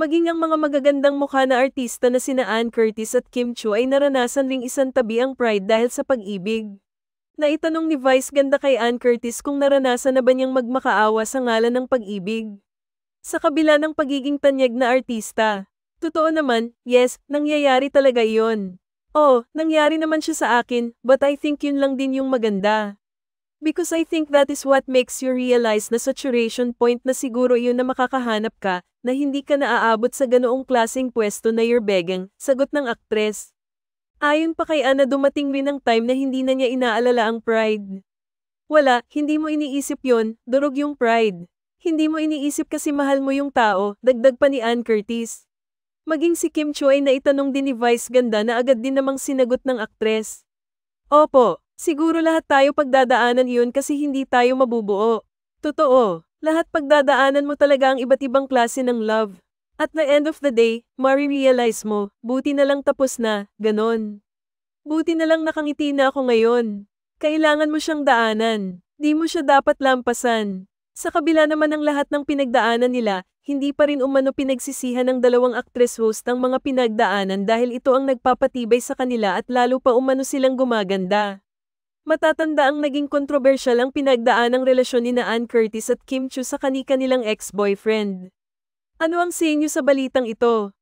Maging ang mga magagandang mukha na artista na sina Ann Curtis at Kim Chiu ay naranasan ring isantabi ang pride dahil sa pag-ibig. Naitanong ni Vice Ganda kay Ann Curtis kung naranasan na ba niyang magmakaawa sa ngalan ng pag-ibig. Sa kabila ng pagiging tanyag na artista. Totoo naman, yes, nangyayari talaga iyon. Oo, nangyari naman siya sa akin, but I think yun lang din yung maganda. Because I think that is what makes you realize na saturation point na siguro yun na makakahanap ka, na hindi ka naaabot sa ganoong klaseng pwesto na you're begging, sagot ng aktres. Ayon pa kay Anna dumating rin ang time na hindi na niya inaalala ang pride. Wala, hindi mo iniisip yon, durog yung pride. Hindi mo iniisip kasi mahal mo yung tao, dagdag pa ni Ann Curtis. Maging si Kim Chiu ay naitanong din ni Vice Ganda na agad din namang sinagot ng aktres. Opo, siguro lahat tayo pagdadaanan yun kasi hindi tayo mabubuo. Totoo, lahat pagdadaanan mo talaga ang iba't ibang klase ng love. At the end of the day, marirealize mo, buti na lang tapos na, ganon. Buti na lang nakangiti na ako ngayon. Kailangan mo siyang daanan. Di mo siya dapat lampasan. Sa kabila naman ng lahat ng pinagdaanan nila, hindi pa rin umano pinagsisihan ng dalawang actress host ang mga pinagdaanan dahil ito ang nagpapatibay sa kanila at lalo pa umano silang gumaganda. Matatanda ang naging kontrobersyal ang pinagdaanang relasyon ni Ann Curtis at Kim Chiu sa kani-kanilang ex-boyfriend. Ano ang sa inyo sa balitang ito?